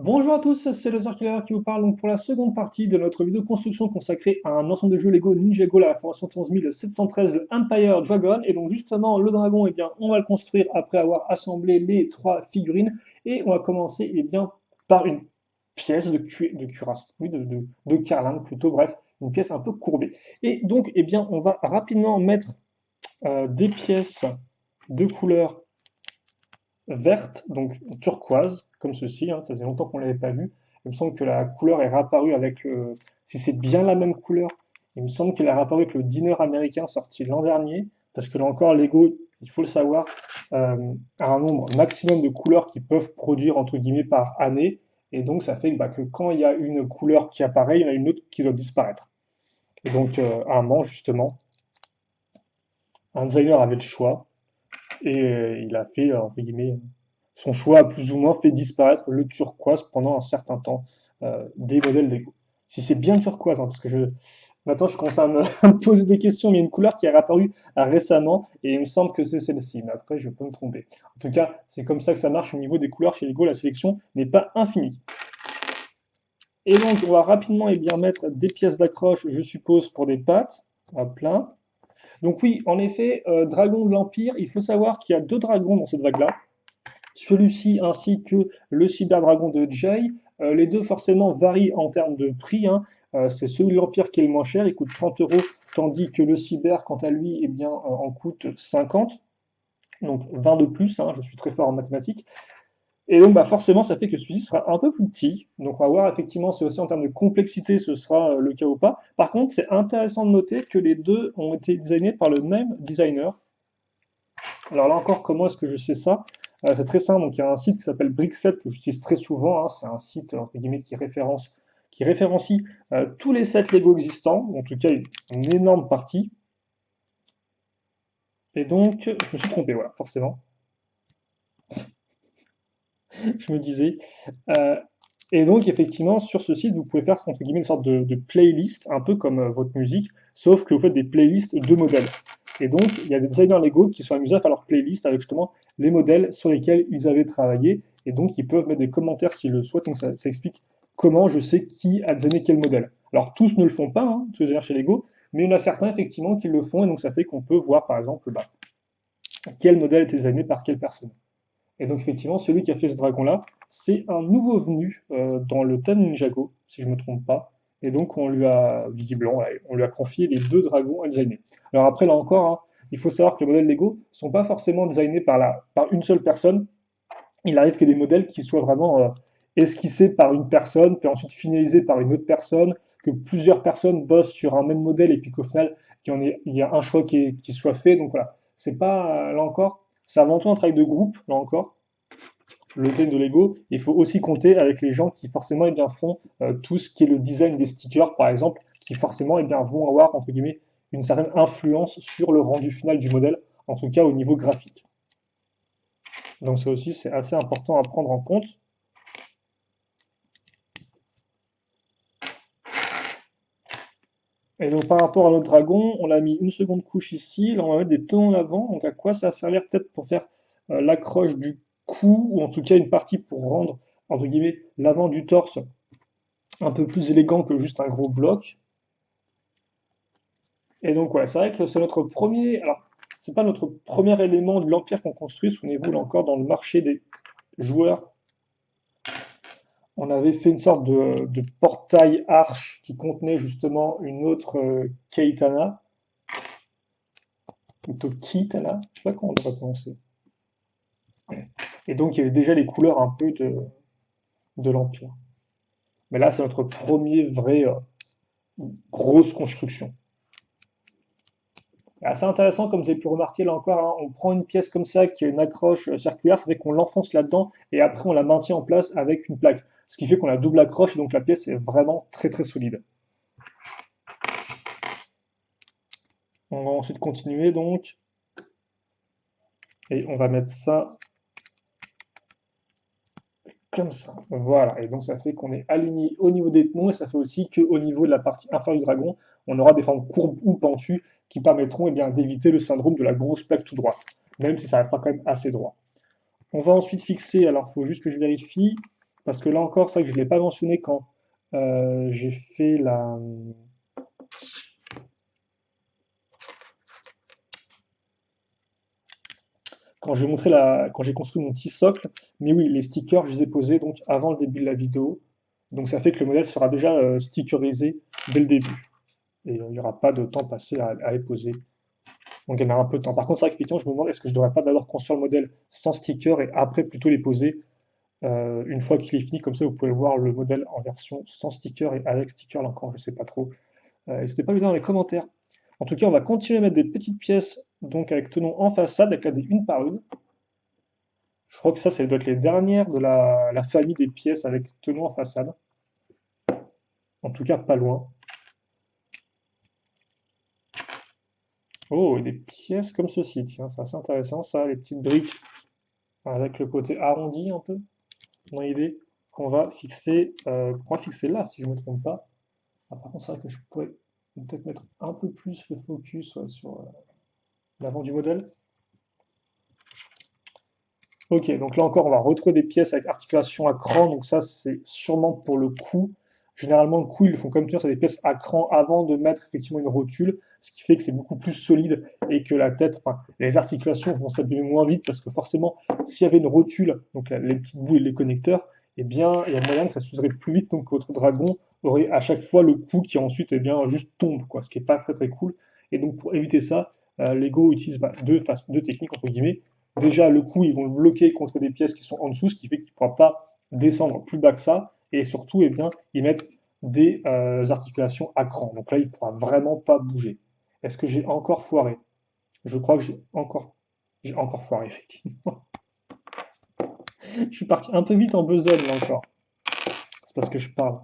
Bonjour à tous, c'est le Killer qui vous parle donc pour la seconde partie de notre vidéo construction consacrée à un ensemble de jeux Lego Ninjago, la Formation 11713, le Empire Dragon. Et donc justement, le dragon, eh bien, on va le construire après avoir assemblé les trois figurines. Et on va commencer par une pièce de cuirasse, oui, de carlingue plutôt, bref, une pièce un peu courbée. Et donc, on va rapidement mettre des pièces de couleur verte, donc turquoise, comme ceci, hein, ça faisait longtemps qu'on ne l'avait pas vu. Il me semble que la couleur est réapparue avec le... Si c'est bien la même couleur, il me semble qu'elle est réapparue avec le diner américain sorti l'an dernier, parce que là encore, Lego, il faut le savoir, a un nombre maximum de couleurs qu'ils peuvent produire, entre guillemets, par année, et donc ça fait que quand il y a une couleur qui apparaît, il y en a une autre qui doit disparaître. Et donc, à un moment, justement, un designer avait le choix, et il a fait, entre guillemets, son choix a plus ou moins fait disparaître le turquoise pendant un certain temps des modèles Lego. Si c'est bien turquoise, hein, parce que maintenant je commence à me, à me poser des questions, mais il y a une couleur qui est apparue récemment et il me semble que c'est celle-ci, mais après je peux me tromper. En tout cas, c'est comme ça que ça marche au niveau des couleurs chez Lego, la sélection n'est pas infinie. Et donc on va rapidement mettre des pièces d'accroche, je suppose, pour des pattes. Hop là. Donc oui, en effet, Dragon de l'Empire, il faut savoir qu'il y a deux dragons dans cette vague-là. Celui-ci ainsi que le Cyberdragon de Jay. Les deux forcément varient en termes de prix, hein. C'est celui de l'Empire qui est le moins cher, il coûte 30 euros, tandis que le Cyber, quant à lui, en coûte 50, donc 20 de plus, hein, je suis très fort en mathématiques. Et donc forcément, ça fait que celui-ci sera un peu plus petit. Donc on va voir effectivement si aussi en termes de complexité ce sera le cas ou pas. Par contre, c'est intéressant de noter que les deux ont été designés par le même designer. Alors là encore, comment est-ce que je sais ça? C'est très simple, donc il y a un site qui s'appelle Brickset que j'utilise très souvent, hein. C'est un site entre guillemets qui référencie tous les sets Lego existants, en tout cas une énorme partie. Et donc, je me suis trompé, voilà, forcément. Je me disais. Euh, et donc, effectivement, sur ce site, vous pouvez faire entre guillemets une sorte de playlist, un peu comme votre musique, sauf que vous faites des playlists de modèles. Et donc, il y a des designers Lego qui sont amusés à faire leur playlist avec justement les modèles sur lesquels ils avaient travaillé. Et donc, ils peuvent mettre des commentaires s'ils le souhaitent. Donc, ça explique comment je sais qui a designé quel modèle. Alors, tous ne le font pas, hein, tous les designers chez Lego, mais il y en a certains, effectivement, qui le font. Et donc, ça fait qu'on peut voir, par exemple, quel modèle était designé par quelle personne. Et donc, effectivement, celui qui a fait ce dragon-là, c'est un nouveau venu dans le thème Ninjago, si je ne me trompe pas. Et donc, on lui a, visiblement, on lui a confié les deux dragons à designer. Alors après, là encore, hein, il faut savoir que les modèles Lego ne sont pas forcément designés par une seule personne. Il arrive qu'il y ait des modèles qui soient vraiment esquissés par une personne, puis ensuite finalisés par une autre personne, que plusieurs personnes bossent sur un même modèle, et puis qu'au final, il y a un choix qui soit fait. Donc voilà, c'est pas, là encore, c'est avant tout un travail de groupe, là encore le design de Lego, il faut aussi compter avec les gens qui forcément font tout ce qui est le design des stickers, par exemple, qui forcément vont avoir entre guillemets une certaine influence sur le rendu final du modèle, en tout cas au niveau graphique. Donc ça aussi c'est assez important à prendre en compte. Et donc par rapport à notre dragon, on l'a mis une seconde couche ici, là on va mettre des tenons en avant, donc à quoi ça va servir peut-être pour faire l'accroche du cou, ou en tout cas une partie pour rendre entre guillemets l'avant du torse un peu plus élégant que juste un gros bloc. Et donc, ouais, c'est vrai que c'est notre premier. Alors, c'est pas notre premier élément de l'Empire qu'on construit. Souvenez-vous, là encore, dans le marché des joueurs, on avait fait une sorte de portail arche qui contenait justement une autre Keitana, plutôt Kitana, je sais pas comment on devrait prononcer. Et donc, il y avait déjà les couleurs un peu de l'Empire. Mais là, c'est notre premier vrai grosse construction. Assez intéressant, comme vous avez pu remarquer là encore, hein, on prend une pièce comme ça qui a une accroche circulaire, ça fait qu'on l'enfonce là-dedans et après on la maintient en place avec une plaque. Ce qui fait qu'on a double accroche et donc la pièce est vraiment très très solide. On va ensuite continuer donc et on va mettre ça comme ça. Voilà, et donc ça fait qu'on est aligné au niveau des tenons et ça fait aussi qu'au niveau de la partie inférieure du dragon, on aura des formes courbes ou pentues qui permettront d'éviter le syndrome de la grosse plaque tout droite, même si ça restera quand même assez droit. On va ensuite fixer, alors il faut juste que je vérifie, Parce que là encore, c'est vrai que je ne l'ai pas mentionné quand j'ai fait la... Quand j'ai montré la... quand j'ai construit mon petit socle. Mais oui, les stickers, je les ai posés donc avant le début de la vidéo. Donc ça fait que le modèle sera déjà stickerisé dès le début. Et il n'y aura pas de temps passé à les poser. On gagnera un peu de temps. Par contre, c'est vrai qu'effectivement, je me demande est-ce que je ne devrais pas d'abord construire le modèle sans sticker et après plutôt les poser une fois qu'il est fini. Comme ça, vous pouvez voir le modèle en version sans sticker et avec sticker. Là encore, je ne sais pas trop. N'hésitez pas à me dire dans les commentaires. En tout cas, on va continuer à mettre des petites pièces donc avec tenon en façade, avec la une par une. Je crois que ça doit être les dernières de la famille des pièces avec tenon en façade. En tout cas, pas loin. Oh, et des pièces comme ceci, tiens, c'est assez intéressant ça, les petites briques avec le côté arrondi un peu, dans l'idée qu'on va fixer là, si je ne me trompe pas. Ah, par contre, c'est vrai que je pourrais peut-être mettre un peu plus le focus ouais, sur l'avant du modèle. Ok, donc là encore, on va retrouver des pièces avec articulation à cran. Donc ça, c'est sûrement pour le cou. Généralement, le cou, ils le font comme tenir sur des pièces à cran avant de mettre effectivement une rotule, ce qui fait que c'est beaucoup plus solide et que la tête, enfin, les articulations vont s'abîmer moins vite parce que forcément, s'il y avait une rotule, donc les petites boules et les connecteurs, eh bien, il y a moyen que ça s'userait plus vite, donc votre dragon aurait à chaque fois le cou qui ensuite, eh bien, juste tombe, quoi, ce qui est pas très très cool. Et donc, pour éviter ça, Lego utilise deux techniques entre guillemets. Déjà, le coup, ils vont le bloquer contre des pièces qui sont en dessous, ce qui fait qu'il ne pourra pas descendre plus bas que ça. Et surtout, eh bien, ils mettent des articulations à cran. Donc là, il ne pourra vraiment pas bouger. Est-ce que j'ai encore foiré? Je crois que j'ai encore foiré, effectivement. Je suis parti un peu vite en besogne, là encore. C'est parce que je parle.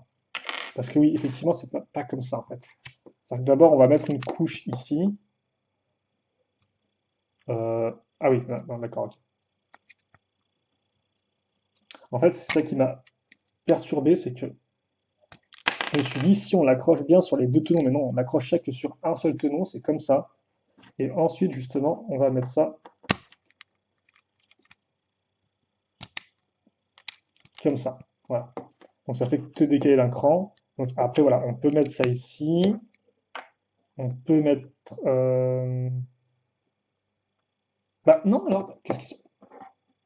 Parce que oui, effectivement, c'est pas comme ça, en fait. C'est-à-dire que d'abord, on va mettre une couche ici. Ah oui, non, d'accord, ok. En fait, c'est ça qui m'a perturbé, c'est que je me suis dit, si on l'accroche bien sur les deux tenons, mais non, on accroche ça que sur un seul tenon, c'est comme ça. Et ensuite, justement, on va mettre ça comme ça. Voilà. Donc ça fait que te décaler d'un cran. Donc après, voilà, on peut mettre ça ici. On peut mettre... Bah non, alors,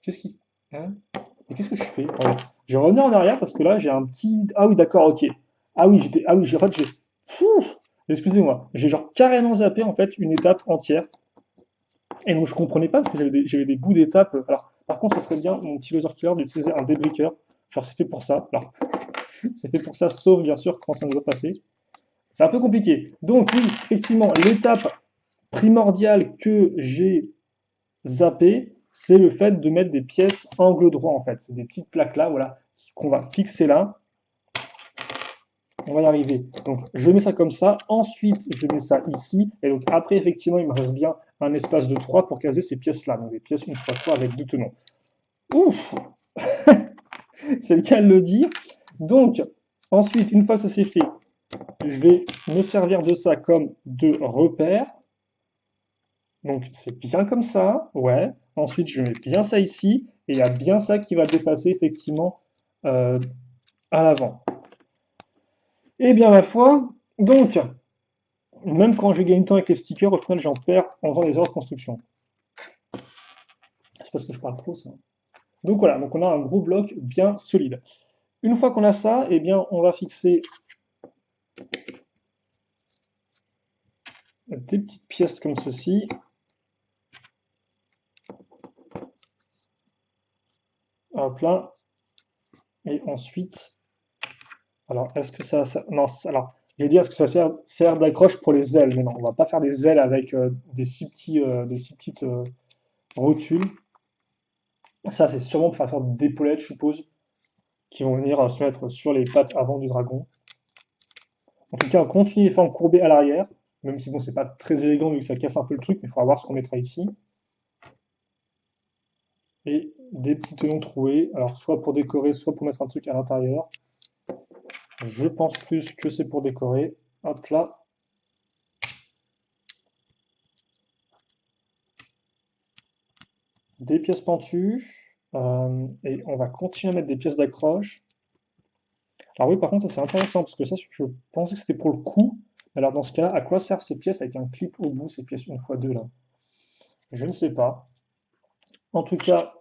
Qu'est-ce qui... Hein. Et qu'est-ce que je fais? Attendez. Je vais revenir en arrière parce que là, j'ai un petit... Ah oui, d'accord, ok. Ah oui, en fait, j'ai... Pfff. Excusez-moi. J'ai genre carrément zappé, en fait, une étape entière. Et donc je comprenais pas parce que j'avais des bouts d'étape. Alors, par contre, ce serait bien, mon petit laser killer, d'utiliser un débriqueur. Genre, c'est fait pour ça. Alors, c'est fait pour ça, sauf bien sûr quand ça ne doit passer. C'est un peu compliqué. Donc, oui, effectivement, l'étape primordiale que j'ai zappée, c'est le fait de mettre des pièces angle droit en fait. C'est des petites plaques là, voilà, qu'on va fixer là. On va y arriver. Donc, je mets ça comme ça. Ensuite, je mets ça ici. Et donc, après, effectivement, il me reste bien un espace de 3 pour caser ces pièces-là. Donc, des pièces 1 x 3 avec deux tenons. Ouf, c'est le cas de le dire. Donc, ensuite, une fois ça c'est fait, je vais me servir de ça comme de repère. Donc, c'est bien comme ça, ouais. Ensuite, je mets bien ça ici. Et il y a bien ça qui va dépasser, effectivement, euh, à l'avant. Et bien, ma foi, donc, même quand je gagne du temps avec les stickers, au final, j'en perds en faisant des erreurs de construction. C'est parce que je parle trop, ça. Donc voilà, donc on a un gros bloc bien solide. Une fois qu'on a ça, eh bien, on va fixer des petites pièces comme ceci. Hop là. Et ensuite, alors, est-ce que non, alors, je vais dire, est-ce que ça sert d'accroche pour les ailes? Mais non, on va pas faire des ailes avec des six petites rotules. Ça, c'est sûrement pour faire une sorte d'épaulette, je suppose, qui vont venir se mettre sur les pattes avant du dragon. En tout cas, on continue les formes courbées à l'arrière, même si bon, c'est pas très élégant vu que ça casse un peu le truc, mais il faudra voir ce qu'on mettra ici. Et des petits tenons troués, alors soit pour décorer, soit pour mettre un truc à l'intérieur. Je pense plus que c'est pour décorer. Hop là. Des pièces pentues. Et on va continuer à mettre des pièces d'accroche. Alors oui, par contre, ça c'est intéressant, parce que ça, je pensais que c'était pour le coup. Alors dans ce cas-là, à quoi servent ces pièces avec un clip au bout, ces pièces 1x2 là? Je ne sais pas. En tout cas,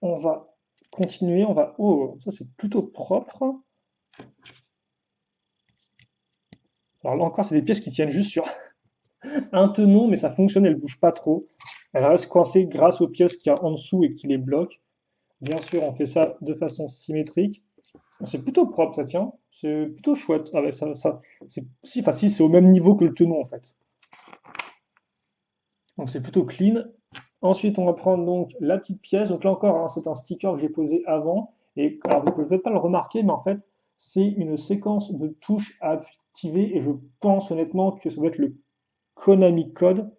on va continuer, on va... Oh, ça c'est plutôt propre. Alors là encore, c'est des pièces qui tiennent juste sur un tenon, mais ça fonctionne, elles ne bougent pas trop. Elles restent coincées grâce aux pièces qu'il y a en dessous et qui les bloquent. Bien sûr, on fait ça de façon symétrique. C'est plutôt propre, ça tient. C'est plutôt chouette. Ah ouais, si, enfin, si, c'est au même niveau que le tenon, en fait. Donc c'est plutôt clean. Ensuite, on va prendre donc la petite pièce. Donc là encore, hein, c'est un sticker que j'ai posé avant. Et alors, vous ne pouvez peut-être pas le remarquer, mais en fait, c'est une séquence de touches à activer. Et je pense honnêtement que ça doit être le Konami Code,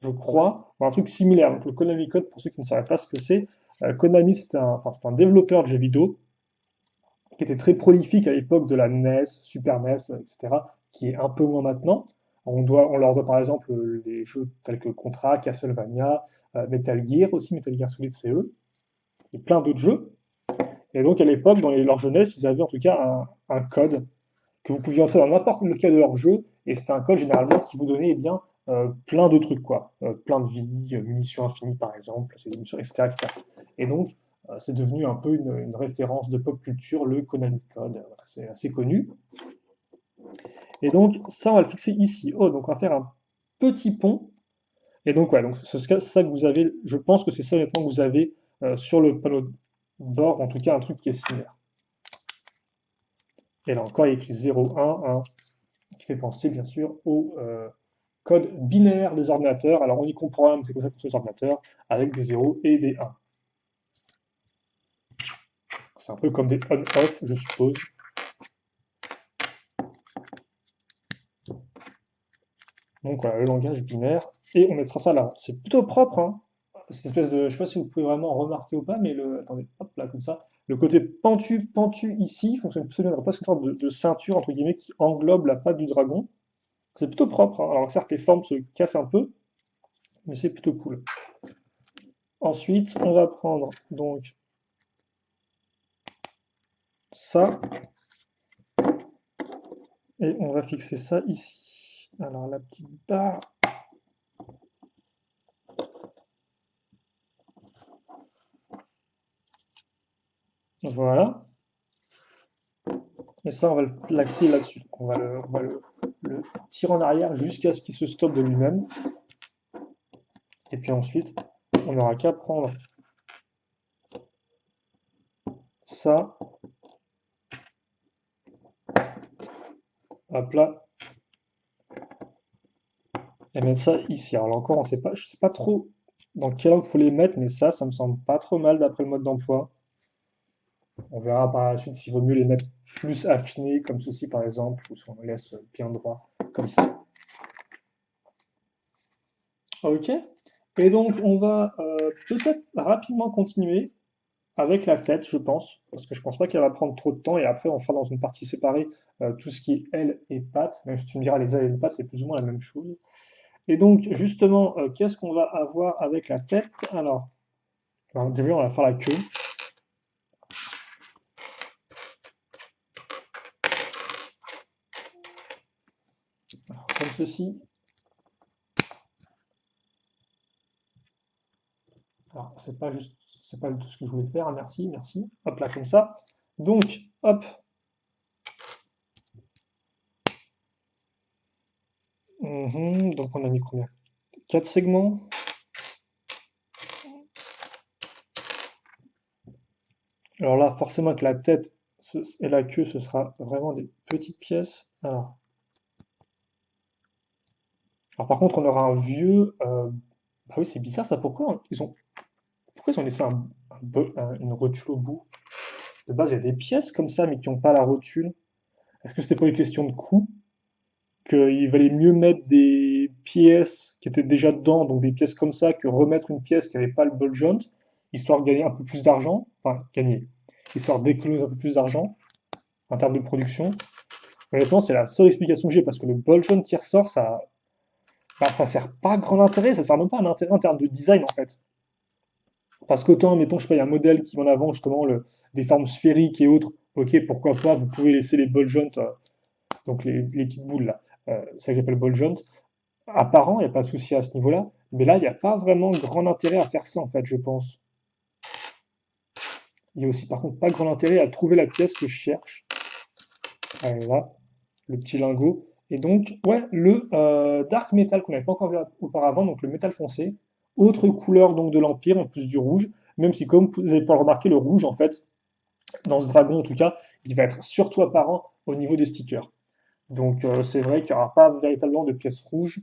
je crois, ou un truc similaire. Donc le Konami Code, pour ceux qui ne sauraient pas ce que c'est, Konami, c'est un développeur de jeux vidéo qui était très prolifique à l'époque de la NES, Super NES, etc., qui est un peu moins maintenant. On leur doit par exemple les jeux tels que Contra, Castlevania, Metal Gear aussi, Metal Gear Solid CE, et plein d'autres jeux. Et donc à l'époque, leur jeunesse, ils avaient en tout cas un code que vous pouviez entrer dans n'importe lequel de leur jeu, et c'était un code généralement qui vous donnait eh bien, plein de trucs, quoi. Plein de vie, munitions infinies par exemple, c'est des munitions, etc., etc. Et donc, c'est devenu un peu une référence de pop culture, le Konami Code, voilà, c'est assez connu. Et donc, ça, on va le fixer ici. Oh, donc on va faire un petit pont. Et donc, ouais, donc c'est ça que vous avez, je pense que c'est ça honnêtement que vous avez sur le panneau de bord, en tout cas un truc qui est similaire. Et là encore, il y a écrit 0, 1, 1, qui fait penser bien sûr au code binaire des ordinateurs. Alors on y comprend un, c'est comme ça pour ces ordinateurs, avec des 0 et des 1. C'est un peu comme des on-off, je suppose. Donc voilà, le langage binaire. Et on mettra ça là. C'est plutôt propre, hein. Cette espèce de, je sais pas si vous pouvez vraiment remarquer ou pas, mais attendez, hop là, comme ça. Le côté pentu ici fonctionne plutôt bien. On a presque une sorte de ceinture, entre guillemets, qui englobe la patte du dragon. C'est plutôt propre, hein. Alors certes, les formes se cassent un peu, mais c'est plutôt cool. Ensuite, on va prendre donc ça, et on va fixer ça ici. Alors la petite barre, voilà. Et ça, on va le placer là-dessus. On va le tirer en arrière jusqu'à ce qu'il se stoppe de lui-même. Et puis ensuite, on n'aura qu'à prendre ça, hop là, et mettre ça ici. Alors là encore, je ne sais pas trop dans quel ordre il faut les mettre, mais ça me semble pas trop mal d'après le mode d'emploi. On verra par la suite s'il vaut mieux les mettre plus affinés, comme ceci par exemple, ou si on les laisse bien droit, comme ça. Ok. Et donc, on va peut-être rapidement continuer avec la tête, je pense, parce que je pense pas qu'elle va prendre trop de temps, et après, on fera dans une partie séparée tout ce qui est ailes et pattes, même si tu me diras les ailes et les pattes, c'est plus ou moins la même chose. Et donc, justement, qu'est-ce qu'on va avoir avec la tête? Alors, déjà, on va faire la queue. Alors, comme ceci. Alors, c'est pas tout ce que je voulais faire, hein, merci, merci. Hop là, comme ça. Donc, hop. Donc, on a mis combien? 4 segments. Alors là, forcément, que la tête et la queue, ce sera vraiment des petites pièces. Alors par contre, on aura un vieux. Bah oui, c'est bizarre ça. Pourquoi ils ont laissé une rotule au bout? De base, il y a des pièces comme ça, mais qui n'ont pas la rotule. Est-ce que c'était pas une question de coût? Qu'il valait mieux mettre des pièces qui étaient déjà dedans, donc des pièces comme ça, que remettre une pièce qui n'avait pas le ball joint, histoire de gagner un peu plus d'argent. Enfin, gagner. Histoire d'économiser un peu plus d'argent en termes de production. Honnêtement, c'est la seule explication que j'ai, parce que le ball joint qui ressort, ça sert pas à grand intérêt, ça sert même pas à un intérêt en termes de design en fait. Parce qu'autant, mettons, je sais pas, il y a un modèle qui met en avant justement des formes sphériques et autres, ok, pourquoi pas, vous pouvez laisser les ball joints, donc les petites boules là, c'est ça que j'appelle ball joint, apparent, il n'y a pas de souci à ce niveau-là, mais là, il n'y a pas vraiment grand intérêt à faire ça, en fait, je pense. Il y a aussi, par contre, pas grand intérêt à trouver la pièce que je cherche. Allez, là, le petit lingot. Et donc, ouais, le dark metal qu'on n'avait pas encore vu auparavant, donc le métal foncé, autre couleur donc de l'Empire, en plus du rouge, même si, comme vous avez pu le remarquer, le rouge, en fait, dans ce dragon, en tout cas, il va être surtout apparent au niveau des stickers. Donc, c'est vrai qu'il n'y aura pas véritablement de pièces rouges.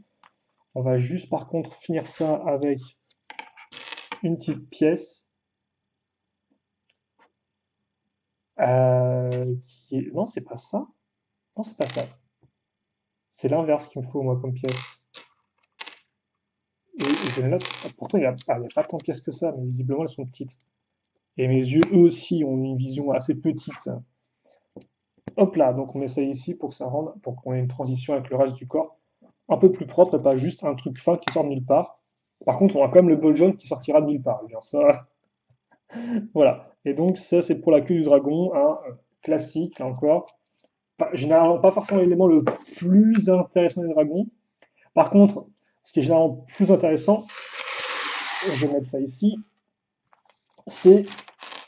On va juste, par contre, finir ça avec une petite pièce. Qui est... Non, c'est pas ça. Non, c'est pas ça. C'est l'inverse qu'il me faut, moi, comme pièce. Et je là, pourtant, il y a pas tant de pièces que ça, mais visiblement, elles sont petites. Et mes yeux, eux aussi, ont une vision assez petite. Hop là, donc on met ça ici pour que ça rende, pour qu'on ait une transition avec le reste du corps un peu plus propre et pas juste un truc fin qui sort de nulle part. Par contre, on a quand même le ball jaune qui sortira de nulle part. Eh bien, ça, voilà. Et donc, ça, c'est pour la queue du dragon, un classique, là encore. Généralement, pas forcément l'élément le plus intéressant des dragons. Par contre, ce qui est généralement plus intéressant, je vais mettre ça ici, c'est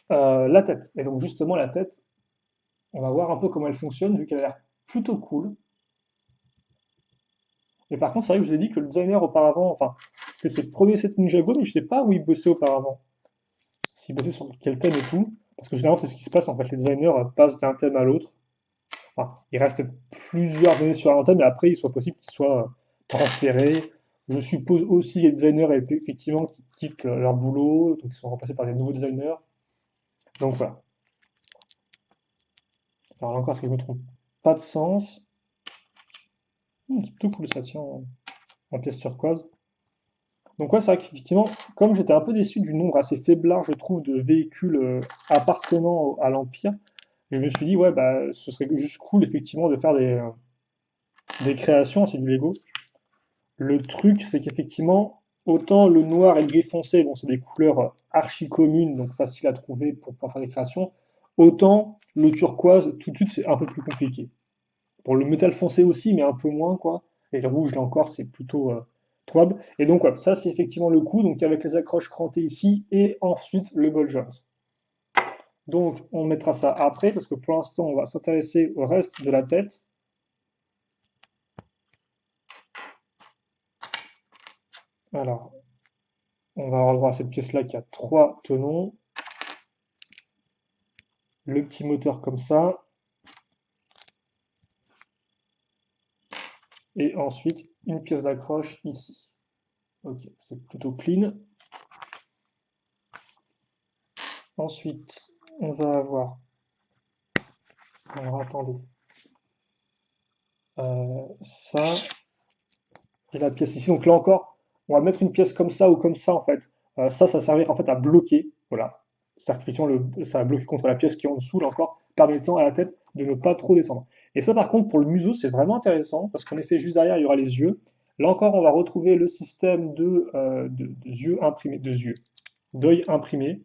la tête. Et donc justement la tête, on va voir un peu comment elle fonctionne, vu qu'elle a l'air plutôt cool. Et par contre, c'est vrai que je vous ai dit que le designer auparavant, enfin, c'était ses premiers sets Ninjago, mais je sais pas où il bossait auparavant. S'il bossait sur quel thème et tout. Parce que généralement, c'est ce qui se passe, en fait, les designers passent d'un thème à l'autre. Enfin, il reste plusieurs années sur un thème, et après, il soit possible qu'ils soient transférés. Je suppose aussi les designers, effectivement, qui quittent leur boulot, donc ils sont remplacés par des nouveaux designers. Donc voilà. Alors là encore, est-ce que je me trompe? Pas de sens. C'est plutôt cool ça, tient en pièce turquoise. Donc ouais, c'est vrai qu'effectivement, comme j'étais un peu déçu du nombre assez faiblard, je trouve, de véhicules appartenant à l'Empire, je me suis dit, ouais, bah, ce serait juste cool, effectivement, de faire des créations, c'est du Lego. Le truc, c'est qu'effectivement, autant le noir et le gris foncé, bon, c'est des couleurs archi communes, donc faciles à trouver pour pouvoir faire des créations, autant le turquoise, tout de suite, c'est un peu plus compliqué. Pour le métal foncé aussi, mais un peu moins, quoi. Et le rouge, là encore, c'est plutôt trouvable. Et donc, ouais, ça, c'est effectivement le coup, donc avec les accroches crantées ici, et ensuite le ball joint. Donc, on mettra ça après, parce que pour l'instant, on va s'intéresser au reste de la tête. Alors, on va avoir droit à cette pièce-là qui a 3 tenons. Le petit moteur comme ça. Et ensuite, une pièce d'accroche ici. Ok, c'est plutôt clean. Ensuite, on va avoir... Alors, attendez. Ça, et la pièce ici. Donc là encore, on va mettre une pièce comme ça ou comme ça, en fait. Ça servir en fait à bloquer. Voilà. C'est-à-dire qu'effectivement, ça va bloquer contre la pièce qui est en dessous, là encore, permettant à la tête de ne pas trop descendre. Et ça, par contre, pour le museau, c'est vraiment intéressant, parce qu'en effet, juste derrière, il y aura les yeux. Là encore, on va retrouver le système de yeux imprimés, d'œil imprimé,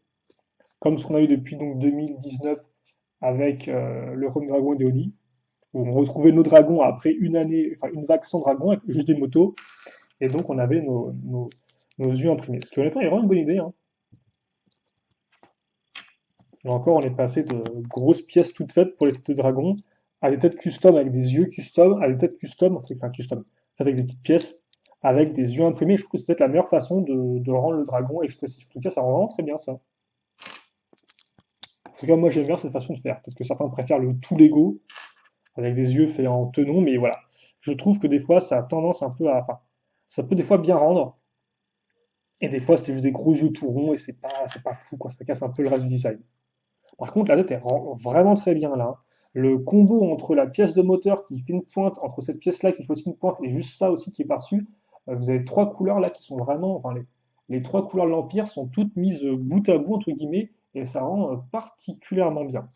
comme ce qu'on a eu depuis donc 2019 avec le Rhum Dragon et Deoni, où on retrouvait nos dragons après une année, enfin une vague sans dragon, avec juste des motos, et donc on avait nos yeux imprimés. Ce qui honnêtement est vraiment une bonne idée, hein. Là encore, on est passé de grosses pièces toutes faites pour les têtes de dragon à des têtes custom avec des yeux custom, à des têtes custom, enfin custom, avec des petites pièces avec des yeux imprimés. Je trouve que c'est peut-être la meilleure façon de rendre le dragon expressif. En tout cas, ça rend vraiment très bien ça. En tout cas, moi j'aime bien cette façon de faire. Peut-être que certains préfèrent le tout Lego avec des yeux faits en tenon, mais voilà. Je trouve que des fois, ça a tendance un peu à. Enfin, ça peut des fois bien rendre, et des fois, c'est juste des gros yeux tout ronds, et c'est pas fou, quoi. Ça casse un peu le reste du design. Par contre, la tête est vraiment très bien là. Le combo entre la pièce de moteur qui fait une pointe, entre cette pièce-là qui fait aussi une pointe, et juste ça aussi qui est par-dessus, vous avez 3 couleurs là qui sont vraiment. Enfin, les 3 couleurs de l'Empire sont toutes mises bout à bout, entre guillemets, et ça rend particulièrement bien.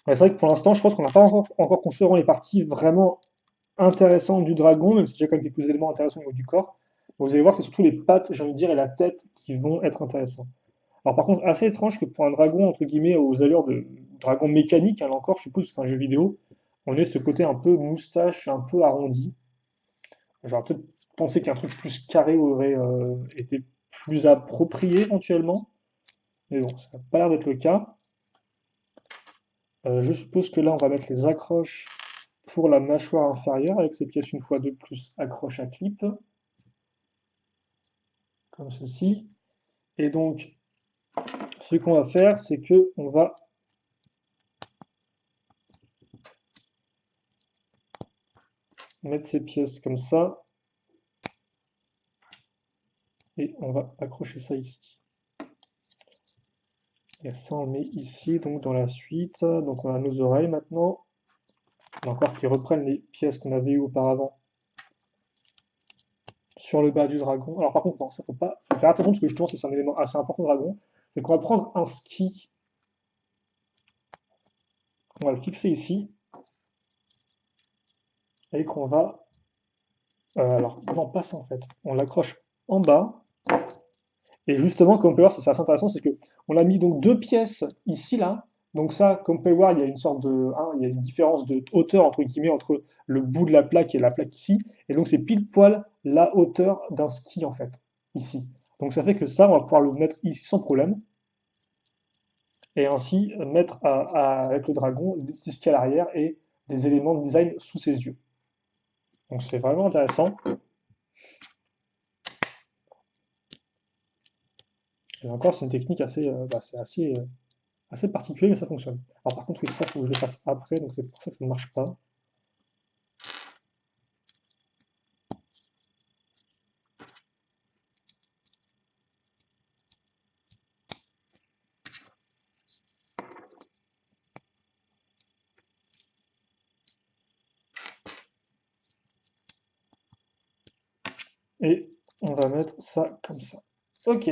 Ouais, c'est vrai que pour l'instant, je pense qu'on n'a pas encore construit vraiment les parties vraiment intéressantes du dragon, même si j'ai quand même quelques éléments intéressants au niveau du corps. Vous allez voir, c'est surtout les pattes, j'ai envie de dire, et la tête qui vont être intéressants. Alors par contre, assez étrange que pour un dragon, entre guillemets, aux allures de dragon mécanique, hein, là encore, je suppose que c'est un jeu vidéo, on ait ce côté un peu moustache, un peu arrondi. J'aurais peut-être pensé qu'un truc plus carré aurait été plus approprié éventuellement, mais bon, ça n'a pas l'air d'être le cas. Je suppose que là, on va mettre les accroches pour la mâchoire inférieure avec ces pièces une fois de plus accroche à clip, comme ceci. Et donc, ce qu'on va faire, c'est que on va mettre ces pièces comme ça et on va accrocher ça ici. Et ça, on le met ici, donc dans la suite. Donc, on a nos oreilles maintenant. Encore qui reprennent les pièces qu'on avait eues auparavant sur le bas du dragon. Alors, par contre, non, ça faut faire attention parce que justement, c'est un élément assez important du dragon. C'est qu'on va prendre un ski, on va le fixer ici et qu'on va. Alors, non, pas ça en fait. On l'accroche en bas. Et justement, comme on peut voir, c'est assez intéressant, c'est que on a mis donc deux pièces ici, là. Donc ça, comme on peut voir, il y a une sorte de, hein, il y a une différence de hauteur entre guillemets entre le bout de la plaque et la plaque ici. Et donc c'est pile poil la hauteur d'un ski en fait, ici. Donc ça fait que ça, on va pouvoir le mettre ici sans problème. Et ainsi mettre avec le dragon des petits skis à l'arrière et des éléments de design sous ses yeux. Donc c'est vraiment intéressant. Et encore, c'est une technique assez, c'est assez particulier, mais ça fonctionne. Alors par contre, oui, ça, il faut que je le fasse après, donc c'est pour ça que ça ne marche pas. Et on va mettre ça comme ça. Ok,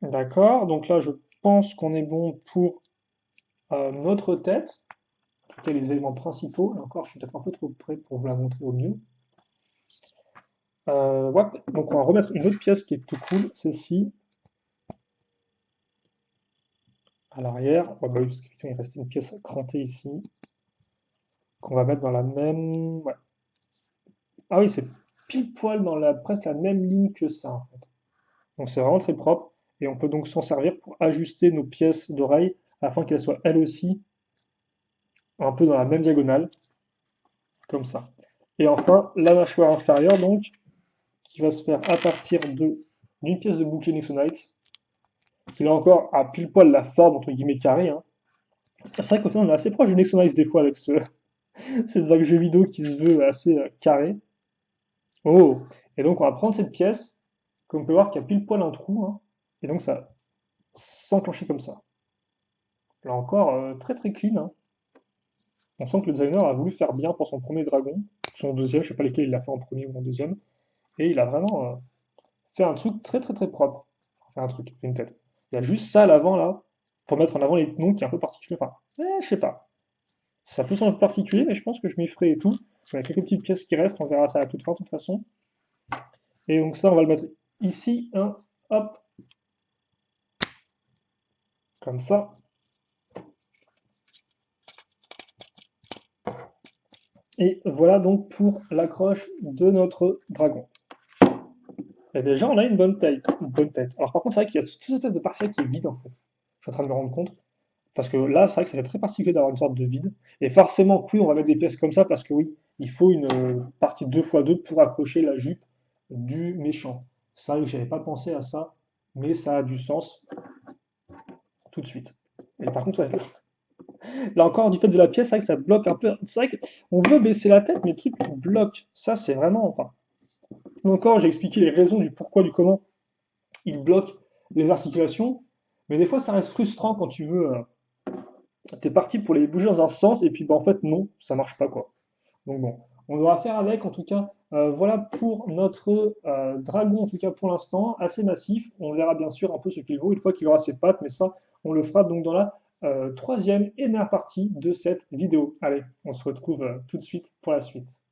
d'accord. Donc là, je pense qu'on est bon pour notre tête. En tout cas, les éléments principaux. Et encore, je suis peut-être un peu trop près pour vous la montrer au mieux. Ouais. Donc on va remettre une autre pièce qui est tout cool, celle-ci, à l'arrière. Ouais, bah oui, parce qu'effectivement, il restait une pièce crantée ici, qu'on va mettre dans la même. Ouais. Ah oui, c'est pile poil dans presque la même ligne que ça, en fait. Donc c'est vraiment très propre. Et on peut donc s'en servir pour ajuster nos pièces d'oreille afin qu'elles soient elles aussi un peu dans la même diagonale, comme ça. Et enfin, la mâchoire inférieure, donc, qui va se faire à partir d'une pièce de bouclier Nixonite, qui là encore a pile poil la forme entre guillemets carrée, hein. C'est vrai qu'au final on est assez proche du Nixonite des fois avec cette vague jeu vidéo qui se veut assez carré. Oh! Et donc on va prendre cette pièce, comme on peut voir qu'il y a pile poil un trou, hein, et donc ça s'enclencher comme ça. Là encore, très très clean, hein. On sent que le designer a voulu faire bien pour son premier dragon, son deuxième, je sais pas lesquels il l'a fait en premier ou en deuxième, et il a vraiment fait un truc très très très propre. Enfin, un truc, une tête. Il y a juste ça à l'avant là, pour mettre en avant les noms qui est un peu particulier. Enfin, je sais pas. Ça peut sembler particulier, mais je pense que je m'y ferai et tout. Il y a quelques petites pièces qui restent, on verra ça à toute fin, de toute façon. Et donc ça, on va le mettre ici, hein, hop, comme ça. Et voilà donc pour l'accroche de notre dragon. Et déjà, on a une bonne tête. Une bonne tête. Alors par contre, c'est vrai qu'il y a toute cette espèce de partie qui est vide en fait. Je suis en train de me rendre compte. Parce que là, c'est vrai que ça fait très particulier d'avoir une sorte de vide. Et forcément, oui, on va mettre des pièces comme ça parce que oui, il faut une partie 2x2 pour accrocher la jupe du méchant. C'est vrai que j'avais pas pensé à ça, mais ça a du sens tout de suite. Et par contre, ouais, là encore, du fait de la pièce, c'est vrai que ça bloque un peu. C'est vrai qu'on veut baisser la tête, mais le truc bloque. Ça, c'est vraiment. Enfin, encore, j'ai expliqué les raisons du pourquoi, du comment il bloque les articulations. Mais des fois, ça reste frustrant quand tu veux. T'es parti pour les bouger dans un sens, et puis bah, en fait, non, ça marche pas, quoi. Donc bon, on devra faire avec, en tout cas. Voilà pour notre dragon, en tout cas pour l'instant, assez massif. On verra bien sûr un peu ce qu'il vaut une fois qu'il aura ses pattes, mais ça, on le fera donc dans la troisième et dernière partie de cette vidéo. Allez, on se retrouve tout de suite pour la suite.